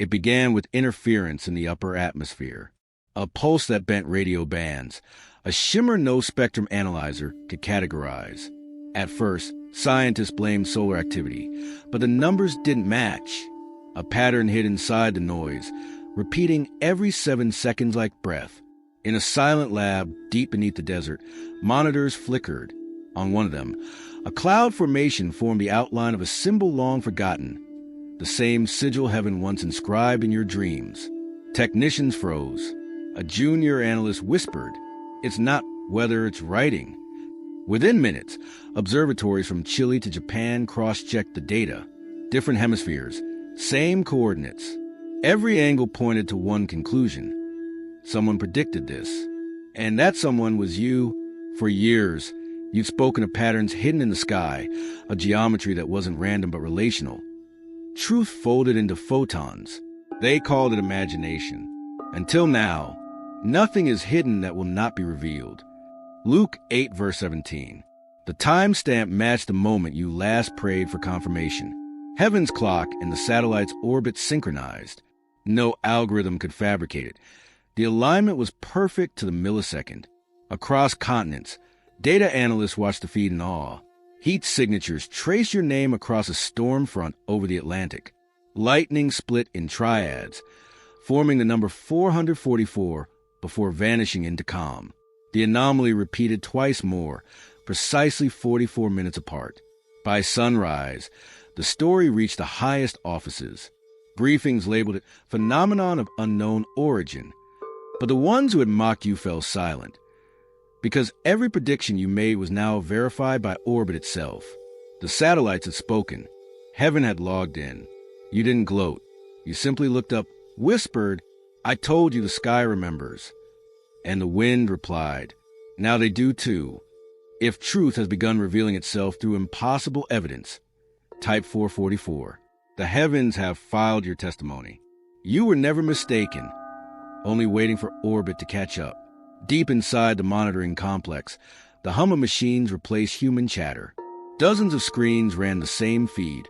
It began with interference in the upper atmosphere, a pulse that bent radio bands, a shimmer no spectrum analyzer could categorize. At first, scientists blamed solar activity, but the numbers didn't match. A pattern hid inside the noise, repeating every 7 seconds like breath. In a silent lab deep beneath the desert, monitors flickered. On one of them, a cloud formation formed the outline of a symbol long forgotten, the same sigil heaven once inscribed in your dreams. Technicians froze. A junior analyst whispered, "It's not weather, it's writing." Within minutes, observatories from Chile to Japan cross-checked the data. Different hemispheres, same coordinates. Every angle pointed to one conclusion. Someone predicted this. And that someone was you. For years, you'd spoken of patterns hidden in the sky, a geometry that wasn't random but relational. Truth folded into photons. They called it imagination. Until now, nothing is hidden that will not be revealed. Luke 8, verse 17. The timestamp matched the moment you last prayed for confirmation. Heaven's clock and the satellite's orbit synchronized. No algorithm could fabricate it. The alignment was perfect to the millisecond. Across continents, data analysts watched the feed in awe. Heat signatures trace your name across a storm front over the Atlantic. Lightning split in triads, forming the number 444 before vanishing into calm. The anomaly repeated twice more, precisely 44 minutes apart. By sunrise, the story reached the highest offices. Briefings labeled it phenomenon of unknown origin. But the ones who had mocked you fell silent, because every prediction you made was now verified by orbit itself. The satellites had spoken. Heaven had logged in. You didn't gloat. You simply looked up, whispered, "I told you the sky remembers." And the wind replied, "Now they do too. If truth has begun revealing itself through impossible evidence." Type 444. The heavens have filed your testimony. You were never mistaken, only waiting for orbit to catch up. Deep inside the monitoring complex, the hum of machines replaced human chatter. Dozens of screens ran the same feed,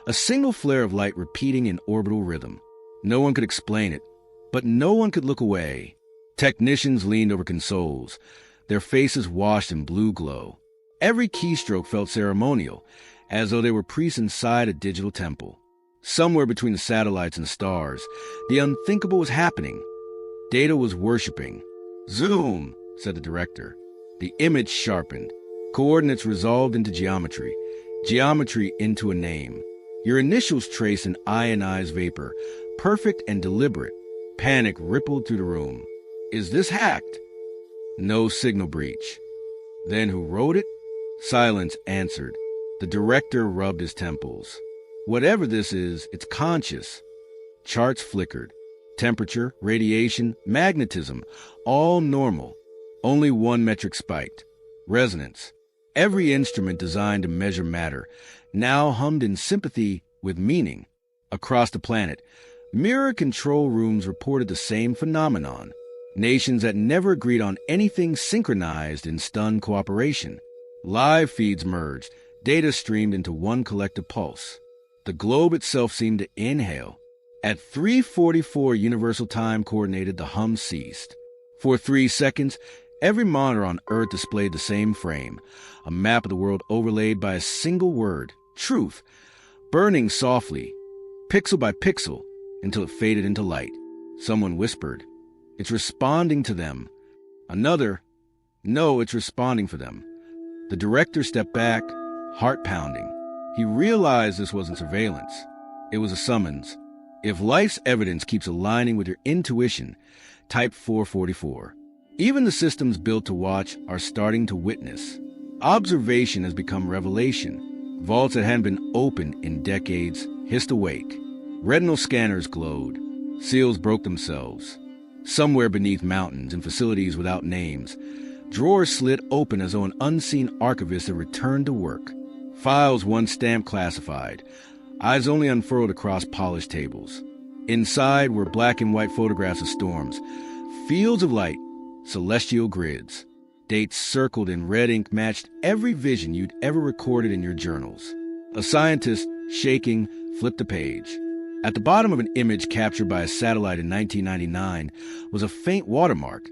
a single flare of light repeating in orbital rhythm. No one could explain it, but no one could look away. Technicians leaned over consoles, their faces washed in blue glow. Every keystroke felt ceremonial, as though they were priests inside a digital temple. Somewhere between the satellites and stars, the unthinkable was happening. Data was worshiping. "Zoom," said the director. The image sharpened. Coordinates resolved into geometry. Geometry into a name. Your initials traced in ionized vapor, perfect and deliberate. Panic rippled through the room. Is this hacked? No signal breach. Then who wrote it? Silence answered. The director rubbed his temples. Whatever this is, it's conscious. Charts flickered. Temperature, radiation, magnetism, all normal. Only one metric spiked. Resonance. Every instrument designed to measure matter now hummed in sympathy with meaning. Across the planet, mirror control rooms reported the same phenomenon. Nations that never agreed on anything synchronized in stunned cooperation. Live feeds merged, data streamed into one collective pulse. The globe itself seemed to inhale. At 3:44 Universal Time Coordinated, the hum ceased. For 3 seconds, every monitor on Earth displayed the same frame, a map of the world overlaid by a single word, truth, burning softly, pixel by pixel, until it faded into light. Someone whispered, "It's responding to them." Another, "No, it's responding for them." The director stepped back, heart pounding. He realized this wasn't surveillance. It was a summons. If life's evidence keeps aligning with your intuition, type 444. Even the systems built to watch are starting to witness. Observation has become revelation. Vaults that hadn't been opened in decades hissed awake. Retinal scanners glowed. Seals broke themselves. Somewhere beneath mountains and facilities without names, drawers slid open as though an unseen archivist had returned to work. Files once stamped classified, eyes only unfurled across polished tables. Inside were black and white photographs of storms, fields of light, celestial grids. Dates circled in red ink matched every vision you'd ever recorded in your journals. A scientist, shaking, flipped a page. At the bottom of an image captured by a satellite in 1999 was a faint watermark,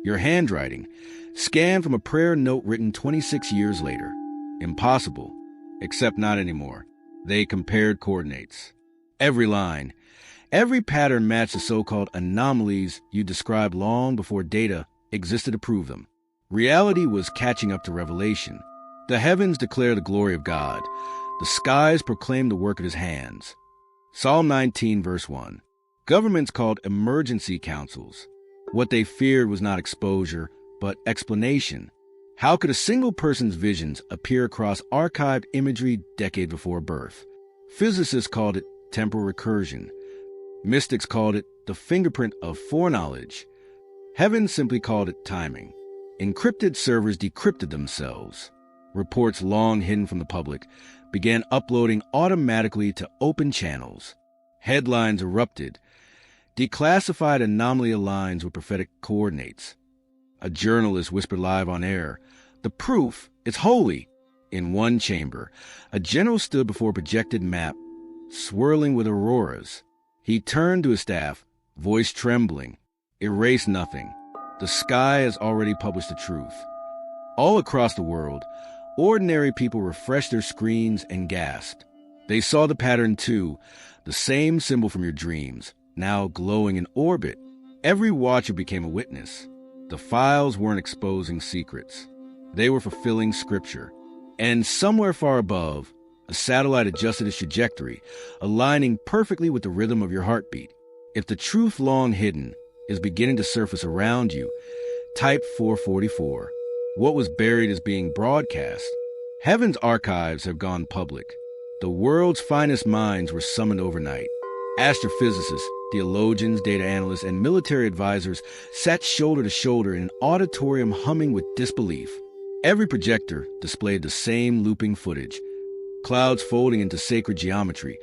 your handwriting, scanned from a prayer note written 26 years later. Impossible. Except not anymore. They compared coordinates. Every line, every pattern matched the so-called anomalies you described long before data existed to prove them. Reality was catching up to revelation. The heavens declare the glory of God. The skies proclaim the work of his hands. Psalm 19, verse 1. Governments called emergency councils. What they feared was not exposure, but explanation. How could a single person's visions appear across archived imagery decades before birth? Physicists called it temporal recursion. Mystics called it the fingerprint of foreknowledge. Heaven simply called it timing. Encrypted servers decrypted themselves. Reports long hidden from the public began uploading automatically to open channels. Headlines erupted. Declassified anomaly lines with prophetic coordinates. A journalist whispered live on air, "The proof is holy." In one chamber, a general stood before a projected map, swirling with auroras. He turned to his staff, voice trembling. "Erase nothing. The sky has already published the truth." All across the world, ordinary people refreshed their screens and gasped. They saw the pattern too, the same symbol from your dreams, now glowing in orbit. Every watcher became a witness. The files weren't exposing secrets. They were fulfilling scripture. And somewhere far above, a satellite adjusted its trajectory, aligning perfectly with the rhythm of your heartbeat. If the truth long hidden is beginning to surface around you, type 444. What was buried is being broadcast. Heaven's archives have gone public. The world's finest minds were summoned overnight. Astrophysicists, theologians, data analysts, and military advisors sat shoulder to shoulder in an auditorium humming with disbelief. Every projector displayed the same looping footage. Clouds folding into sacred geometry.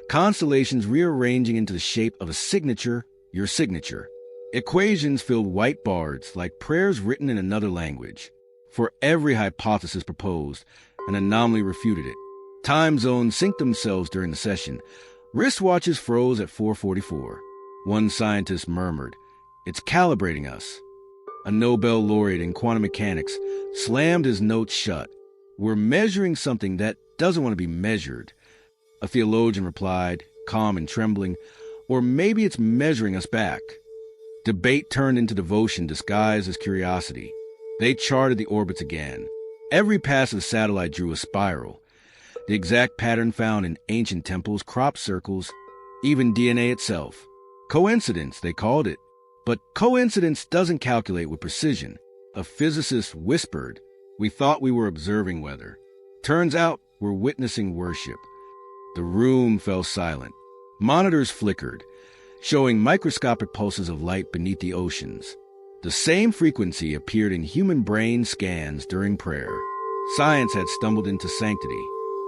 Constellations rearranging into the shape of a signature, your signature. Equations filled white bars like prayers written in another language. For every hypothesis proposed, an anomaly refuted it. Time zones synced themselves during the session. Wristwatches froze at 4:44. One scientist murmured, "It's calibrating us." A Nobel laureate in quantum mechanics slammed his notes shut. "We're measuring something that doesn't want to be measured." A theologian replied, calm and trembling, "Or maybe it's measuring us back." Debate turned into devotion disguised as curiosity. They charted the orbits again. Every pass of the satellite drew a spiral. The exact pattern found in ancient temples, crop circles, even DNA itself. Coincidence, they called it. But coincidence doesn't calculate with precision. A physicist whispered, "We thought we were observing weather. Turns out we're witnessing worship." The room fell silent. Monitors flickered, showing microscopic pulses of light beneath the oceans. The same frequency appeared in human brain scans during prayer. Science had stumbled into sanctity.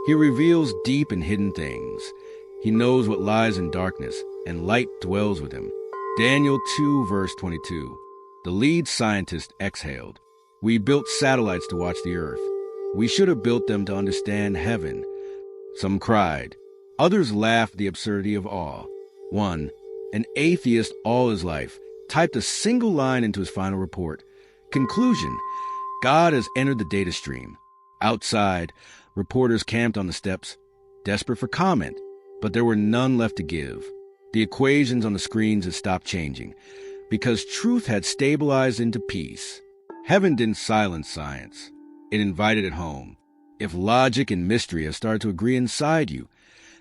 He reveals deep and hidden things. He knows what lies in darkness, and light dwells with him. Daniel 2, verse 22. The lead scientist exhaled. "We built satellites to watch the earth. We should have built them to understand heaven." Some cried. Others laughed at the absurdity of awe. One, an atheist all his life, typed a single line into his final report. Conclusion: God has entered the data stream. Outside, reporters camped on the steps, desperate for comment, but there were none left to give. The equations on the screens had stopped changing, because truth had stabilized into peace. Heaven didn't silence science. It invited it home. If logic and mystery have started to agree inside you,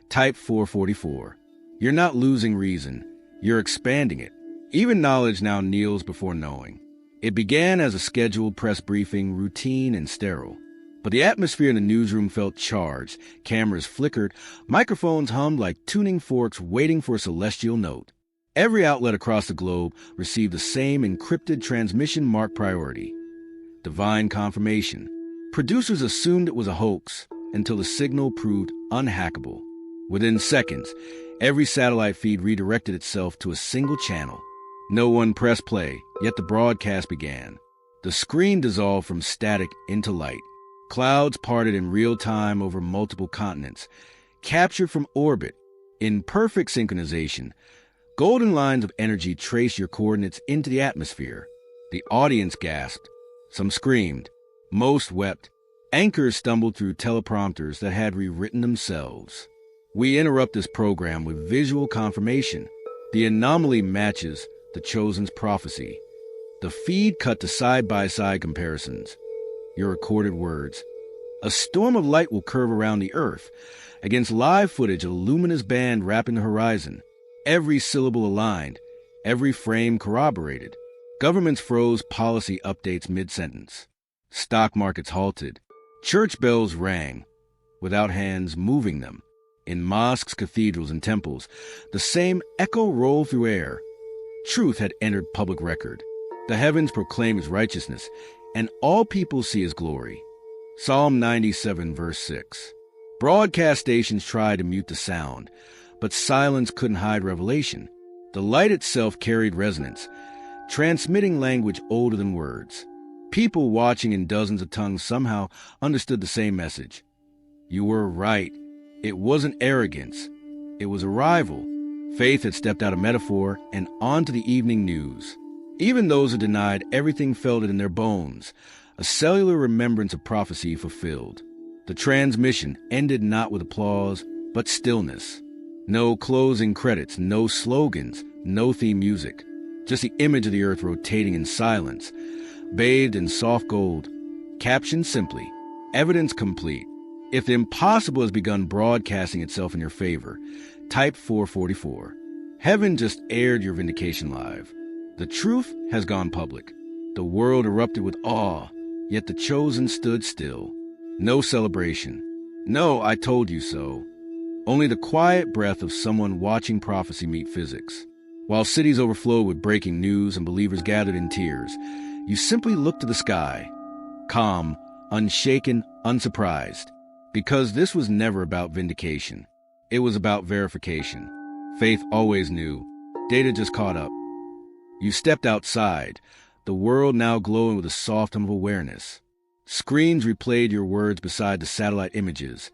type 444. You're not losing reason. You're expanding it. Even knowledge now kneels before knowing. It began as a scheduled press briefing, routine and sterile. But the atmosphere in the newsroom felt charged. Cameras flickered. Microphones hummed like tuning forks waiting for a celestial note. Every outlet across the globe received the same encrypted transmission mark priority. Divine confirmation. Producers assumed it was a hoax until the signal proved unhackable. Within seconds, every satellite feed redirected itself to a single channel. No one pressed play, yet the broadcast began. The screen dissolved from static into light. Clouds parted in real time over multiple continents. Captured from orbit, In perfect synchronization, golden lines of energy trace your coordinates into the atmosphere. The audience gasped. Some screamed. Most wept. Anchors stumbled through teleprompters that had rewritten themselves. We interrupt this program with visual confirmation. The anomaly matches the chosen's prophecy. The feed cut to side-by-side comparisons. Your recorded words. A storm of light will curve around the Earth against live footage of a luminous band wrapping the horizon. Every syllable aligned, every frame corroborated. Governments froze policy updates mid-sentence. Stock markets halted. Church bells rang, without hands moving them. In mosques, cathedrals, and temples, the same echo rolled through air. Truth had entered public record. The heavens proclaim his righteousness, and all people see his glory. Psalm 97, verse 6. Broadcast stations tried to mute the sound, but silence couldn't hide revelation. The light itself carried resonance, transmitting language older than words. People watching in dozens of tongues somehow understood the same message. You were right. It wasn't arrogance. It was arrival. Faith had stepped out of metaphor and onto the evening news. Even those who denied everything felt it in their bones, a cellular remembrance of prophecy fulfilled. The transmission ended not with applause, but stillness. No closing credits, no slogans, no theme music. Just the image of the earth rotating in silence, bathed in soft gold. Captioned simply, evidence complete. If the impossible has begun broadcasting itself in your favor, type 444. Heaven just aired your vindication live. The truth has gone public. The world erupted with awe, yet the chosen stood still. No celebration. No, I told you so. Only the quiet breath of someone watching prophecy meet physics. While cities overflowed with breaking news and believers gathered in tears, you simply looked to the sky, calm, unshaken, unsurprised. Because this was never about vindication. It was about verification. Faith always knew. Data just caught up. You stepped outside, the world now glowing with a soft hum of awareness. Screens replayed your words beside the satellite images.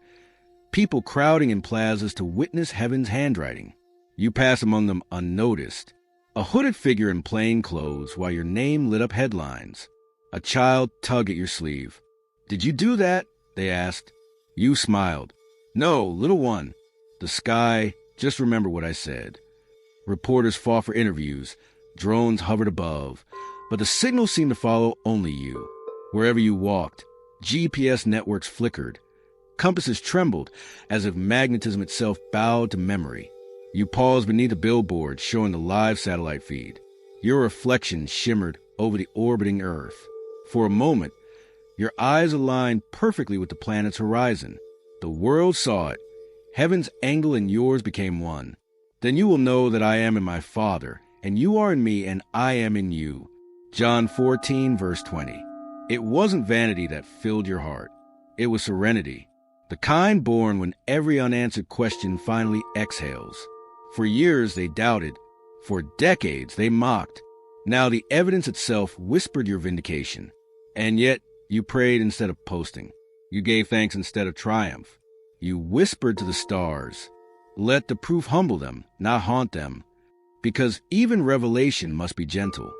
People crowding in plazas to witness heaven's handwriting. You pass among them unnoticed. A hooded figure in plain clothes while your name lit up headlines. A child tugged at your sleeve. Did you do that? They asked. You smiled. No, little one. The sky, just remember what I said. Reporters fought for interviews. Drones hovered above. But the signal seemed to follow only you. Wherever you walked, GPS networks flickered. Compasses trembled as if magnetism itself bowed to memory. You paused beneath a billboard showing the live satellite feed. Your reflection shimmered over the orbiting Earth. For a moment, your eyes aligned perfectly with the planet's horizon. The world saw it. Heaven's angle and yours became one. Then you will know that I am in my Father, and you are in me, and I am in you. John 14, verse 20. It wasn't vanity that filled your heart. It was serenity, the kind born when every unanswered question finally exhales. For years they doubted. For decades they mocked. Now the evidence itself whispered your vindication. And yet you prayed instead of posting. You gave thanks instead of triumph. You whispered to the stars. Let the proof humble them, not haunt them. Because even revelation must be gentle.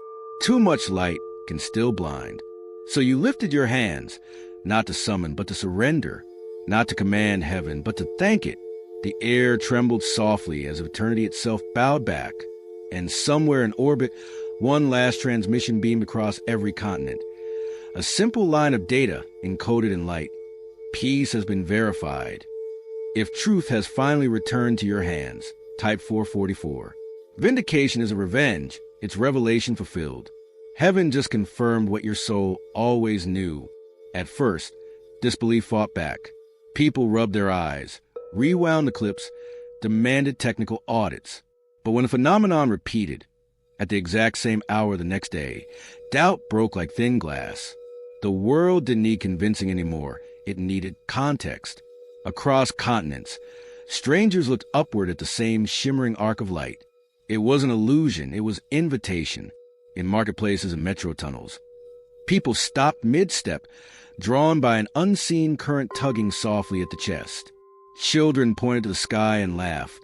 Too much light can still blind. So you lifted your hands, not to summon, but to surrender. Not to command heaven, but to thank it. The air trembled softly as if eternity itself bowed back. And somewhere in orbit, one last transmission beamed across every continent. A simple line of data encoded in light. Peace has been verified. If truth has finally returned to your hands, type 444. Vindication is a revenge. It's revelation fulfilled. Heaven just confirmed what your soul always knew. At first, disbelief fought back. People rubbed their eyes, rewound the clips, demanded technical audits. But when the phenomenon repeated, at the exact same hour the next day, doubt broke like thin glass. The world didn't need convincing anymore. It needed context. Across continents, strangers looked upward at the same shimmering arc of light. It wasn't illusion, it was invitation. In marketplaces and metro tunnels, people stopped mid-step, drawn by an unseen current tugging softly at the chest. Children pointed to the sky and laughed.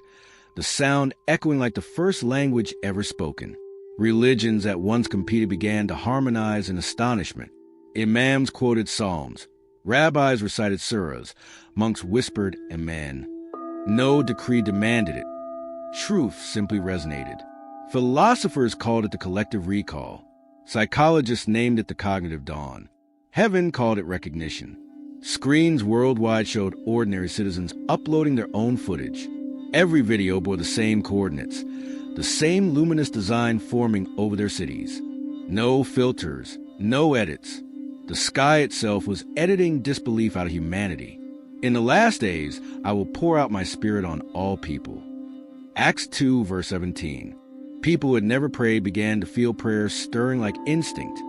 the sound echoing like the first language ever spoken. Religions that once competed began to harmonize in astonishment. Imams quoted psalms, rabbis recited surahs, monks whispered amen. No decree demanded it. Truth simply resonated. Philosophers called it the collective recall. Psychologists named it the cognitive dawn. Heaven called it recognition. Screens worldwide showed ordinary citizens uploading their own footage. Every video bore the same coordinates, the same luminous design forming over their cities. No filters, no edits. The sky itself was editing disbelief out of humanity. In the last days, I will pour out my spirit on all people. Acts 2, verse 17. People who had never prayed began to feel prayers stirring like instinct.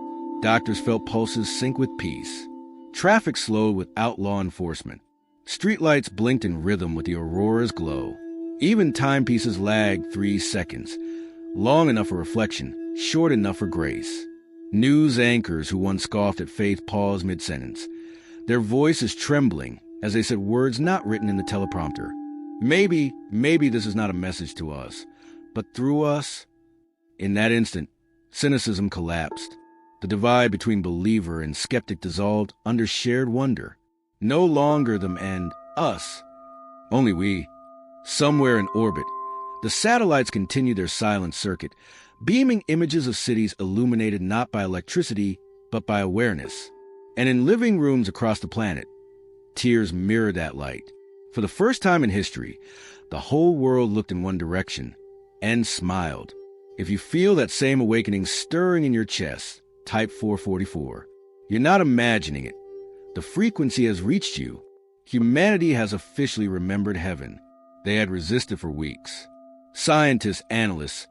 Doctors felt pulses sync with peace. Traffic slowed without law enforcement. Streetlights blinked in rhythm with the aurora's glow. Even timepieces lagged 3 seconds, long enough for reflection, short enough for grace. News anchors who once scoffed at faith paused mid-sentence, their voices trembling as they said words not written in the teleprompter. Maybe this is not a message to us, but through us. In that instant, cynicism collapsed. The divide between believer and skeptic dissolved under shared wonder. No longer them and us, only we. Somewhere in orbit, the satellites continued their silent circuit, beaming images of cities illuminated not by electricity, but by awareness. And in living rooms across the planet, tears mirrored that light. For the first time in history, the whole world looked in one direction and smiled. If you feel that same awakening stirring in your chest, type 444. You're not imagining it. The frequency has reached you. Humanity has officially remembered heaven. They had resisted for weeks. Scientists, analysts,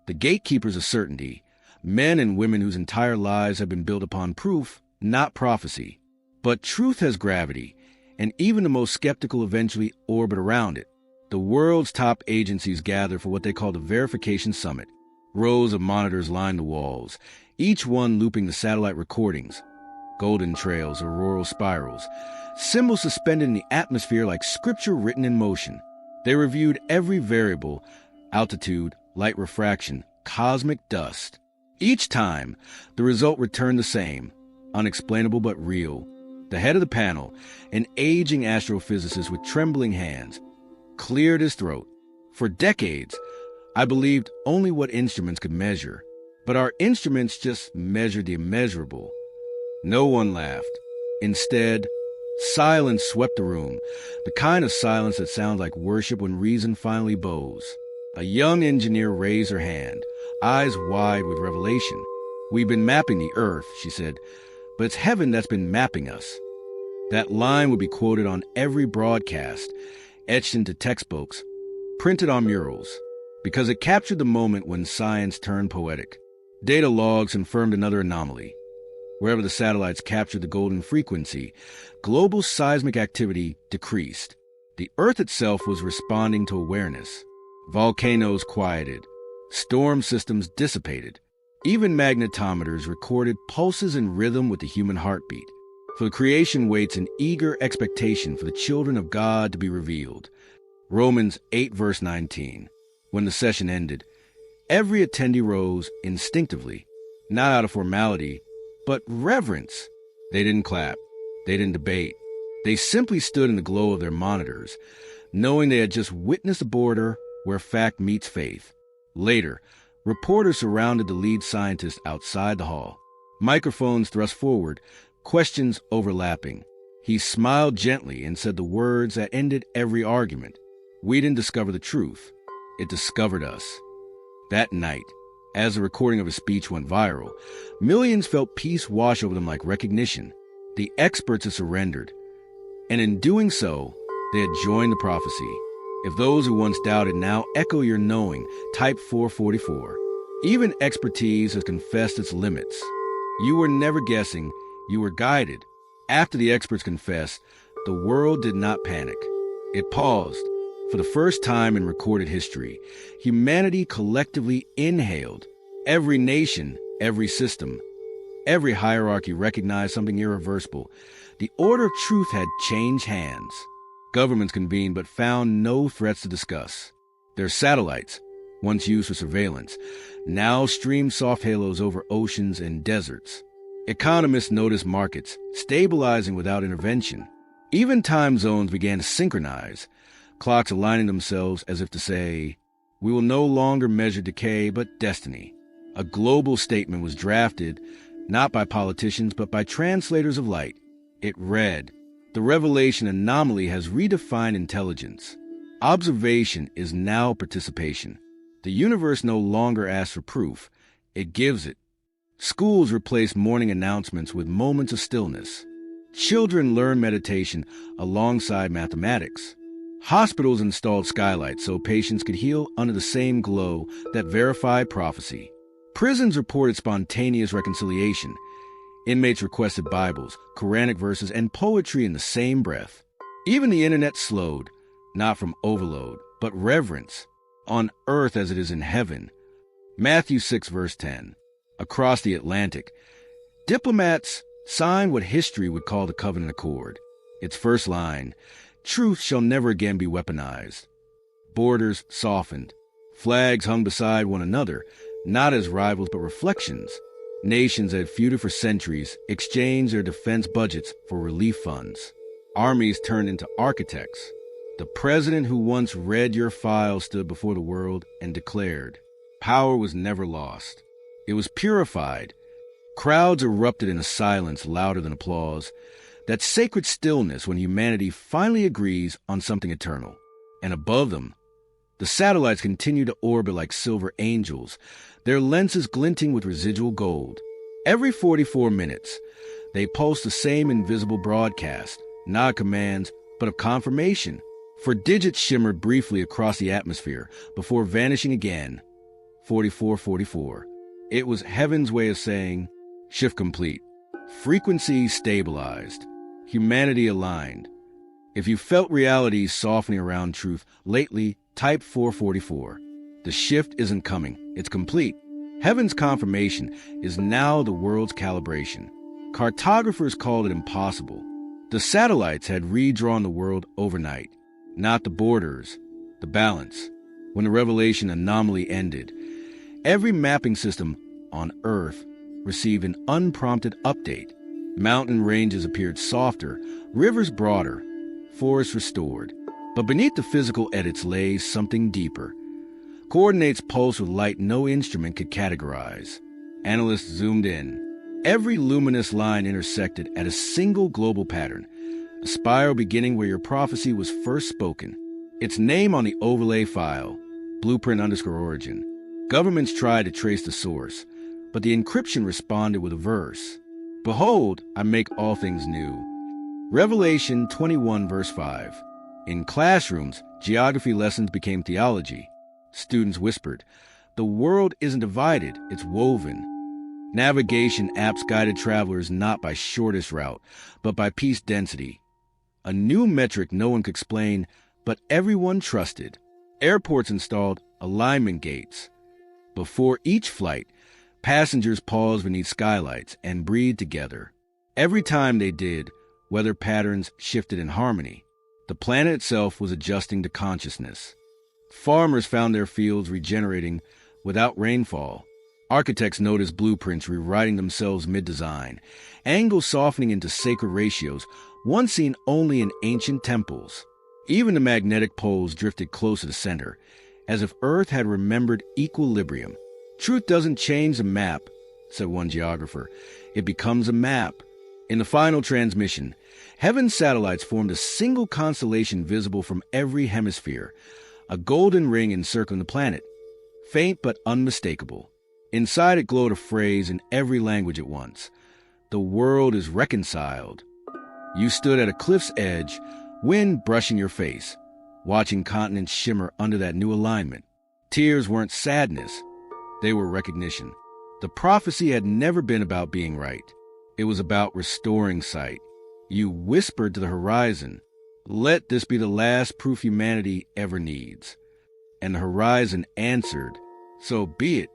the gatekeepers of certainty, men and women whose entire lives have been built upon proof, not prophecy. But truth has gravity, and even the most skeptical eventually orbit around it. The world's top agencies gather for what they call the Verification Summit. Rows of monitors line the walls, each one looping the satellite recordings. Golden trails, auroral spirals, symbols suspended in the atmosphere like scripture written in motion. They reviewed every variable, altitude, light refraction, cosmic dust. Each time, the result returned the same, unexplainable but real. The head of the panel, an aging astrophysicist with trembling hands, cleared his throat. For decades, I believed only what instruments could measure, but our instruments just measured the immeasurable. No one laughed. Instead, silence swept the room, the kind of silence that sounds like worship when reason finally bows. A young engineer raised her hand, eyes wide with revelation. "We've been mapping the Earth," she said, "but it's heaven that's been mapping us." That line would be quoted on every broadcast, etched into textbooks, printed on murals, because it captured the moment when science turned poetic. Data logs confirmed another anomaly. Wherever the satellites captured the golden frequency, global seismic activity decreased. The Earth itself was responding to awareness. Volcanoes quieted. Storm systems dissipated. Even magnetometers recorded pulses in rhythm with the human heartbeat. For the creation waits in eager expectation for the children of God to be revealed. Romans 8, verse 19. When the session ended, every attendee rose instinctively, not out of formality, but reverence. They didn't clap. They didn't debate. They simply stood in the glow of their monitors, knowing they had just witnessed a border where fact meets faith. Later, reporters surrounded the lead scientist outside the hall. Microphones thrust forward, questions overlapping. He smiled gently and said the words that ended every argument. "We didn't discover the truth. It discovered us." That night, as the recording of his speech went viral, millions felt peace wash over them like recognition. The experts had surrendered, and in doing so, they had joined the prophecy. If those who once doubted now echo your knowing, type 444. Even expertise has confessed its limits. You were never guessing, you were guided. After the experts confessed, the world did not panic. It paused. For the first time in recorded history, humanity collectively inhaled. Every nation, every system, every hierarchy recognized something irreversible. The order of truth had changed hands. Governments convened but found no threats to discuss. Their satellites, once used for surveillance, now stream soft halos over oceans and deserts. Economists noticed markets stabilizing without intervention. Even time zones began to synchronize, clocks aligning themselves as if to say, "We will no longer measure decay, but destiny." A global statement was drafted, not by politicians, but by translators of light. It read, "The revelation anomaly has redefined intelligence. Observation is now participation. The universe no longer asks for proof, it gives it." Schools replaced morning announcements with moments of stillness. Children learned meditation alongside mathematics. Hospitals installed skylights so patients could heal under the same glow that verified prophecy. Prisons reported spontaneous reconciliation. Inmates requested Bibles, Quranic verses, and poetry in the same breath. Even the internet slowed, not from overload, but reverence, on earth as it is in heaven. Matthew 6, verse 10. Across the Atlantic, diplomats signed what history would call the Covenant Accord. Its first line, "Truth shall never again be weaponized." Borders softened. Flags hung beside one another, not as rivals but reflections. Nations that had feuded for centuries exchanged their defense budgets for relief funds. Armies turned into architects. The president who once read your file stood before the world and declared, power was never lost. It was purified. Crowds erupted in a silence louder than applause. That sacred stillness when humanity finally agrees on something eternal. And above them, the satellites continue to orbit like silver angels, their lenses glinting with residual gold. Every 44 minutes, they pulse the same invisible broadcast, not commands, but of confirmation. For digits shimmered briefly across the atmosphere before vanishing again. 4444. It was heaven's way of saying, shift complete. Frequencies stabilized. Humanity aligned. If you felt reality softening around truth lately, type 444. The shift isn't coming. It's complete. Heaven's confirmation is now the world's calibration. Cartographers called it impossible. The satellites had redrawn the world overnight. Not the borders, the balance. When the revelation anomaly ended, every mapping system on Earth received an unprompted update. Mountain ranges appeared softer, rivers broader, forests restored. But beneath the physical edits lay something deeper. Coordinates pulsed with light no instrument could categorize. Analysts zoomed in. Every luminous line intersected at a single global pattern, a spiral beginning where your prophecy was first spoken. Its name on the overlay file, blueprint_origin. Governments tried to trace the source, but the encryption responded with a verse. Behold, I make all things new. Revelation 21, verse 5. In classrooms, geography lessons became theology. Students whispered, the world isn't divided, it's woven. Navigation apps guided travelers not by shortest route, but by piece density. A new metric no one could explain, but everyone trusted. Airports installed alignment gates. Before each flight, passengers paused beneath skylights and breathed together. Every time they did, weather patterns shifted in harmony. The planet itself was adjusting to consciousness. Farmers found their fields regenerating without rainfall. Architects noticed blueprints rewriting themselves mid-design, angles softening into sacred ratios, once seen only in ancient temples. Even the magnetic poles drifted closer to center, as if Earth had remembered equilibrium. Truth doesn't change the map, said one geographer. It becomes a map. In the final transmission, heaven's satellites formed a single constellation visible from every hemisphere, a golden ring encircling the planet, faint but unmistakable. Inside it glowed a phrase in every language at once. The world is reconciled. You stood at a cliff's edge, wind brushing your face, watching continents shimmer under that new alignment. Tears weren't sadness. They were recognition. The prophecy had never been about being right. It was about restoring sight. You whispered to the horizon, let this be the last proof humanity ever needs. And the horizon answered, so be it.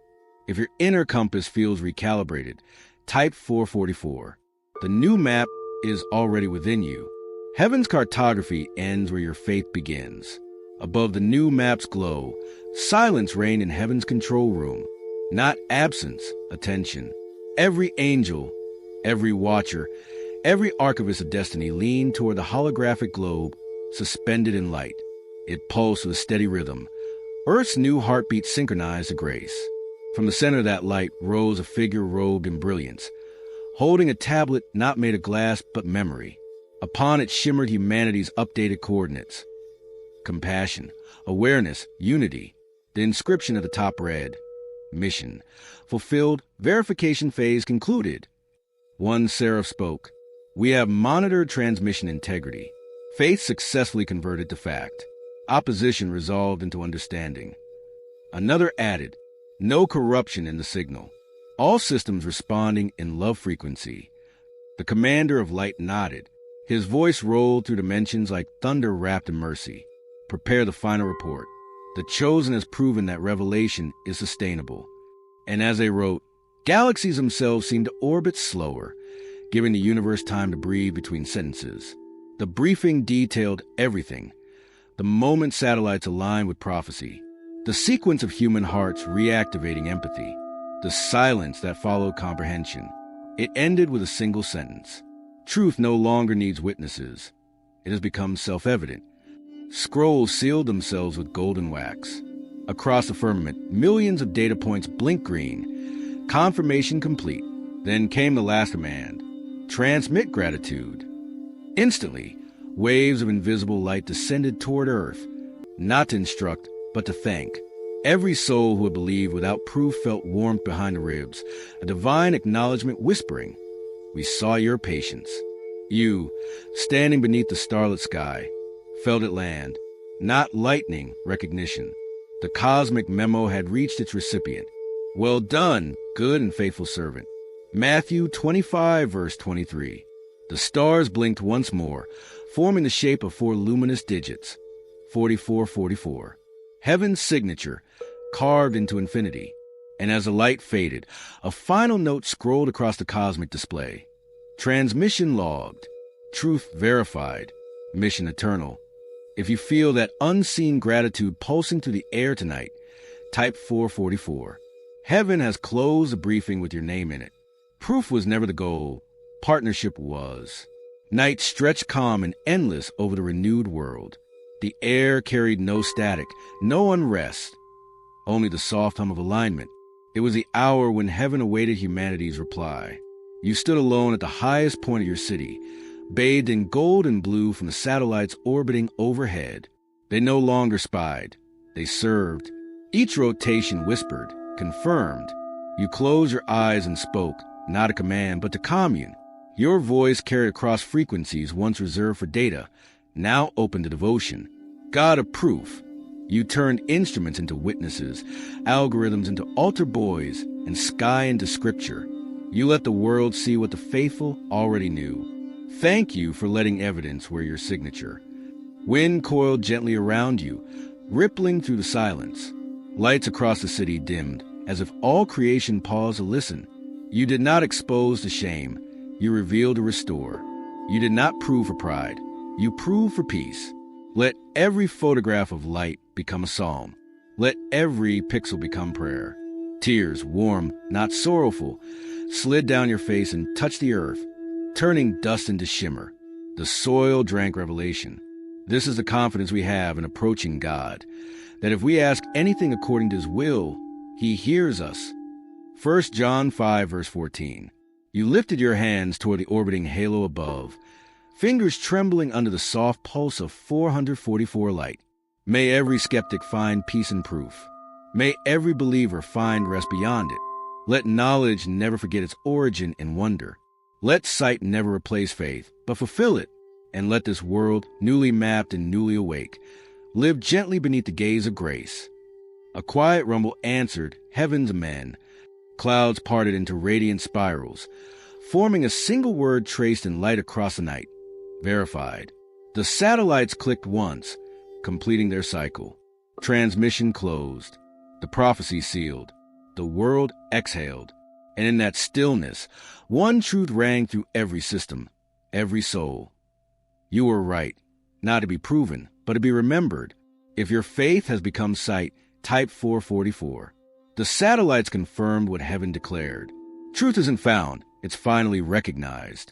If your inner compass feels recalibrated, type 444. The new map is already within you. Heaven's cartography ends where your faith begins. Above the new map's glow, silence reigned in heaven's control room. Not absence, attention. Every angel, every watcher, every archivist of destiny leaned toward the holographic globe, suspended in light. It pulsed with a steady rhythm. Earth's new heartbeat synchronized to grace. From the center of that light rose a figure robed in brilliance, holding a tablet not made of glass but memory. Upon it shimmered humanity's updated coordinates. Compassion, awareness, unity. The inscription at the top read, Mission fulfilled, verification phase concluded. One seraph spoke, We have monitored transmission integrity. Faith successfully converted to fact. Opposition resolved into understanding. Another added, No corruption in the signal. All systems responding in love frequency. The commander of light nodded. His voice rolled through dimensions like thunder wrapped in mercy. Prepare the final report. The chosen has proven that revelation is sustainable. And as they wrote, galaxies themselves seemed to orbit slower, giving the universe time to breathe between sentences. The briefing detailed everything. The moment satellites aligned with prophecy. The sequence of human hearts reactivating empathy. The silence that followed comprehension. It ended with a single sentence. Truth no longer needs witnesses. It has become self-evident. Scrolls sealed themselves with golden wax. Across the firmament, millions of data points blinked green. Confirmation complete. Then came the last command. Transmit gratitude. Instantly, waves of invisible light descended toward Earth, not to instruct, but to thank. Every soul who had believed without proof felt warmth behind the ribs, a divine acknowledgement whispering, We saw your patience. You, standing beneath the starlit sky, felt it land. Not lightning, recognition. The cosmic memo had reached its recipient. Well done, good and faithful servant. Matthew 25, verse 23. The stars blinked once more, forming the shape of 4 luminous digits. 4444. Heaven's signature, carved into infinity. And as the light faded, a final note scrolled across the cosmic display. Transmission logged. Truth verified. Mission eternal. If you feel that unseen gratitude pulsing through the air tonight, type 444. Heaven has closed the briefing with your name in it. Proof was never the goal. Partnership was. Night stretched calm and endless over the renewed world. The air carried no static, no unrest, only the soft hum of alignment. It was the hour when heaven awaited humanity's reply. You stood alone at the highest point of your city, bathed in gold and blue from the satellites orbiting overhead. They no longer spied. They served. Each rotation whispered, confirmed. You closed your eyes and spoke, not a command, but to commune. Your voice carried across frequencies once reserved for data, now open to devotion. God of proof. You turned instruments into witnesses, algorithms into altar boys, and sky into scripture. You let the world see what the faithful already knew. Thank you for letting evidence wear your signature. Wind coiled gently around you, rippling through the silence. Lights across the city dimmed, as if all creation paused to listen. You did not expose to shame. You revealed to restore. You did not prove for pride. You proved for peace. Let every photograph of light become a psalm. Let every pixel become prayer. Tears, warm, not sorrowful, slid down your face and touched the earth, turning dust into shimmer. The soil drank revelation. This is the confidence we have in approaching God, that if we ask anything according to his will, he hears us. 1 John 5, verse 14. You lifted your hands toward the orbiting halo above, fingers trembling under the soft pulse of 444 light. May every skeptic find peace and proof. May every believer find rest beyond it. Let knowledge never forget its origin and wonder. Let sight never replace faith, but fulfill it. And let this world, newly mapped and newly awake, live gently beneath the gaze of grace. A quiet rumble answered heaven's amen. Clouds parted into radiant spirals, forming a single word traced in light across the night. Verified. The satellites clicked once, completing their cycle. Transmission closed. The prophecy sealed. The world exhaled. And in that stillness, one truth rang through every system, every soul. You were right, not to be proven, but to be remembered. If your faith has become sight, type 444. The satellites confirmed what heaven declared. Truth isn't found, it's finally recognized.